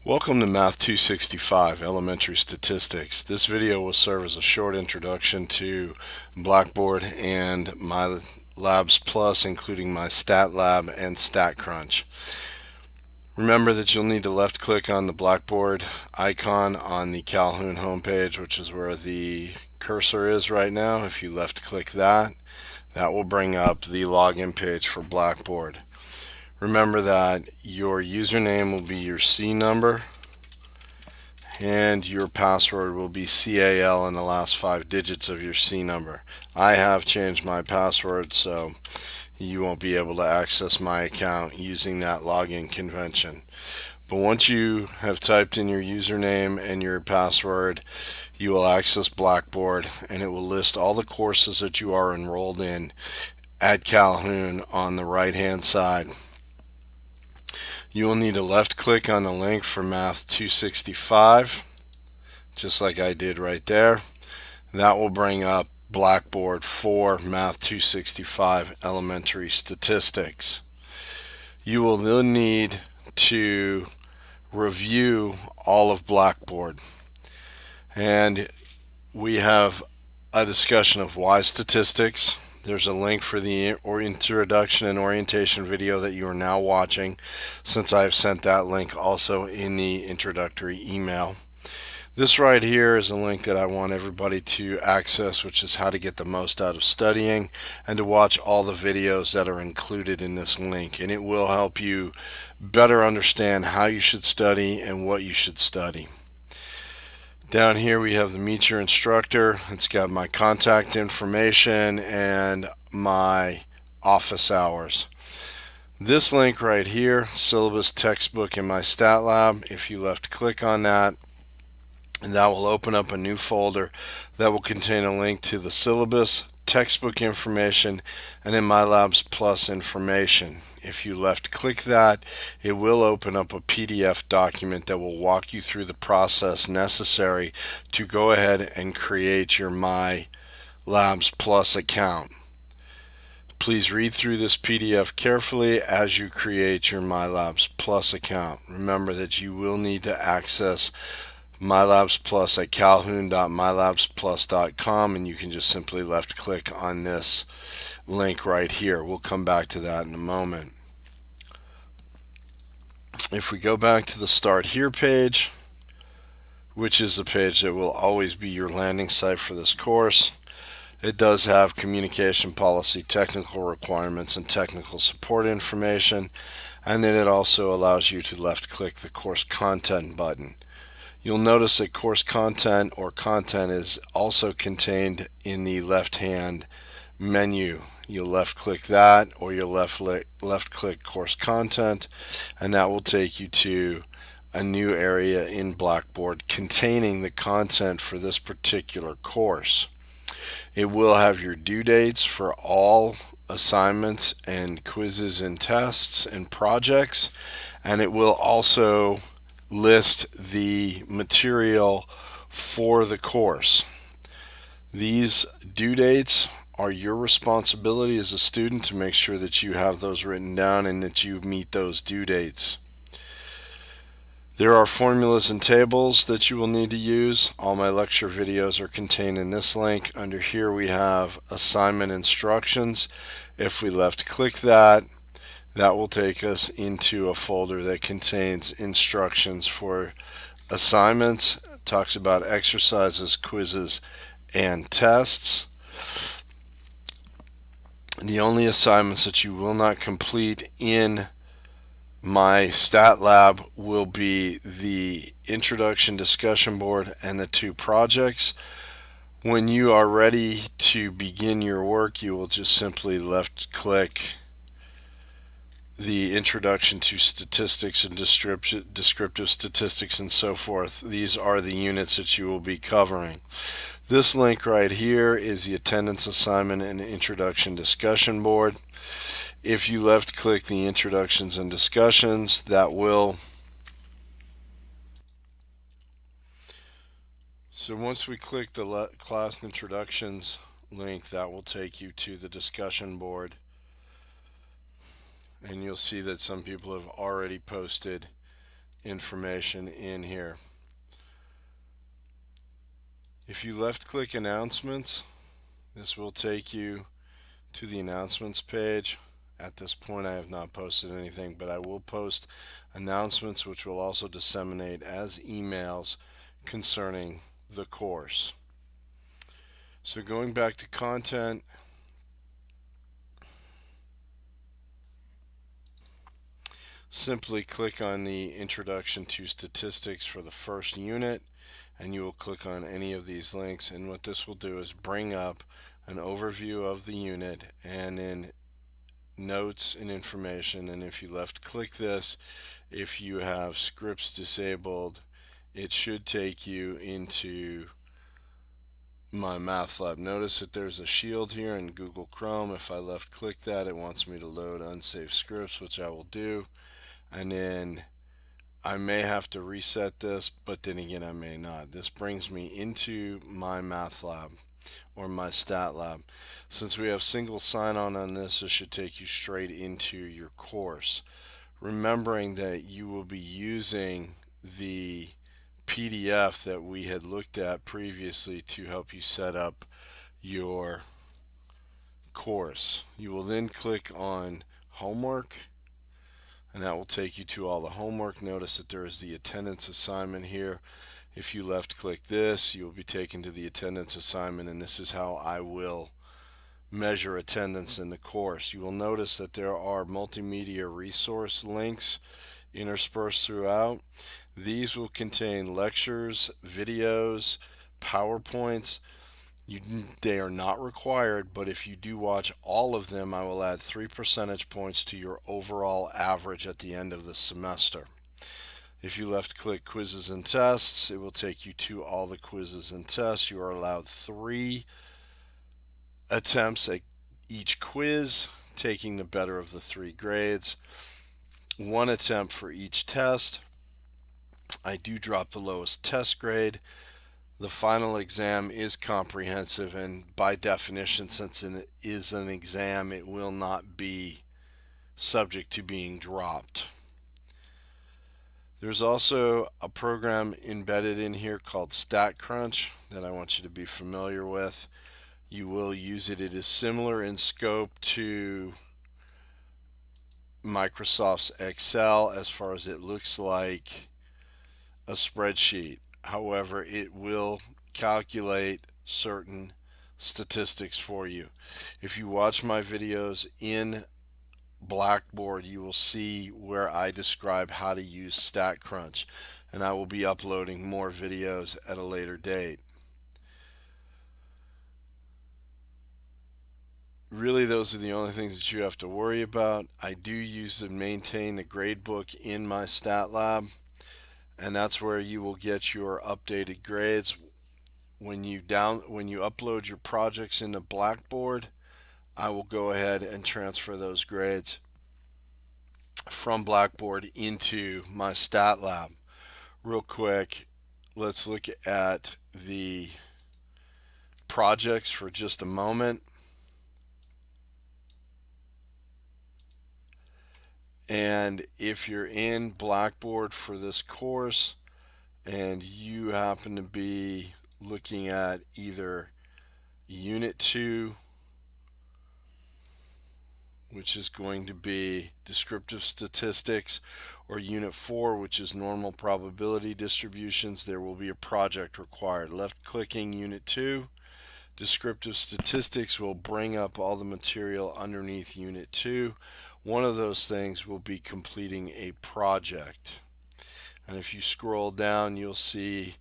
Welcome to Math 265 Elementary Statistics. This video will serve as a short introduction to Blackboard and my Labs Plus, including my Stat Lab and StatCrunch. Remember that you'll need to left click on the Blackboard icon on the Calhoun homepage, which is where the cursor is right now. If you left click that, that will bring up the login page for Blackboard. Remember that your username will be your C number and your password will be CAL in the last 5 digits of your C number. I have changed my password, so you won't be able to access my account using that login convention. But once you have typed in your username and your password, you will access Blackboard, and it will list all the courses that you are enrolled in at Calhoun on the right hand side. You will need to left click on the link for Math 265, just like I did right there. That will bring up Blackboard for Math 265 Elementary Statistics. You will then need to review all of Blackboard. And we have a discussion of why statistics. There's a link for the introduction and orientation video that you are now watching, since I've sent that link also in the introductory email. This right here is a link that I want everybody to access, which is how to get the most out of studying and to watch all the videos that are included in this link. And it will help you better understand how you should study and what you should study. Down here we have the Meet Your Instructor. It's got my contact information and my office hours. This link right here, syllabus, textbook, and my stat lab, if you left click on that, and that will open up a new folder that will contain a link to the syllabus, textbook information, and then my Labs Plus information. If you left click that, it will open up a PDF document that will walk you through the process necessary to go ahead and create your My Labs Plus account. Please read through this PDF carefully as you create your My Labs Plus account. Remember that you will need to access My Labs Plus at calhoun.mylabsplus.com, and you can just simply left click on this link right here. We'll come back to that in a moment. If we go back to the Start Here page, which is the page that will always be your landing site for this course, it does have communication policy, technical requirements, and technical support information, and then it also allows you to left click the course content button. You'll notice that course content or content is also contained in the left hand menu. You'll left click that, or you'll left click course content, and that will take you to a new area in Blackboard containing the content for this particular course. It will have your due dates for all assignments and quizzes and tests and projects, and it will also list the material for the course. These due dates are your responsibility as a student to make sure that you have those written down and that you meet those due dates. There are formulas and tables that you will need to use. All my lecture videos are contained in this link. Under here we have assignment instructions. If we left click that, that will take us into a folder that contains instructions for assignments. It talks about exercises, quizzes, and tests. The only assignments that you will not complete in my stat lab will be the introduction discussion board and the 2 projects. When you are ready to begin your work, you will just simply left click the introduction to statistics and descriptive statistics and so forth. These are the units that you will be covering. This link right here is the attendance assignment and introduction discussion board. If you left click the introductions and discussions, that will. So once we click the class introductions link, that will take you to the discussion board. And you'll see that some people have already posted information in here. If you left click announcements, this will take you to the announcements page. At this point I have not posted anything, but I will post announcements which will also disseminate as emails concerning the course. So going back to content, simply click on the Introduction to Statistics for the first unit, and you will click on any of these links, and what this will do is bring up an overview of the unit and then notes and information. And if you left click this, if you have scripts disabled, it should take you into my math lab. Notice that there's a shield here in Google Chrome. If I left click that, it wants me to load unsafe scripts, which I will do, and then I may have to reset this, but then again I may not. This brings me into my math lab or my stat lab. Since we have single sign-on on this, this should take you straight into your course. Remembering that you will be using the PDF that we had looked at previously to help you set up your course. You will then click on homework, and that will take you to all the homework. Notice that there is the attendance assignment here. If you left click this, you will be taken to the attendance assignment, and this is how I will measure attendance in the course. You will notice that there are multimedia resource links interspersed throughout. These will contain lectures, videos, PowerPoints. They are not required, but if you do watch all of them, I will add 3 percentage points to your overall average at the end of the semester. If you left click quizzes and tests, it will take you to all the quizzes and tests. You are allowed 3 attempts at each quiz, taking the better of the 3 grades. 1 attempt for each test. I do drop the lowest test grade. The final exam is comprehensive, and by definition, since it is an exam, it will not be subject to being dropped. There's also a program embedded in here called StatCrunch that I want you to be familiar with. You will use it. It is similar in scope to Microsoft's Excel as far as it looks like a spreadsheet. However, it will calculate certain statistics for you. If you watch my videos in Blackboard, you will see where I describe how to use StatCrunch, and I will be uploading more videos at a later date. Really, those are the only things that you have to worry about. I do use and maintain the gradebook in my stat lab, and that's where you will get your updated grades. When you upload your projects into Blackboard, I will go ahead and transfer those grades from Blackboard into my stat lab. Real quick, let's look at the projects for just a moment. And if you're in Blackboard for this course and you happen to be looking at either Unit 2, which is going to be descriptive statistics, or Unit 4, which is normal probability distributions, there will be a project required. Left clicking Unit 2, descriptive statistics will bring up all the material underneath Unit 2. One of those things will be completing a project. And if you scroll down, you'll see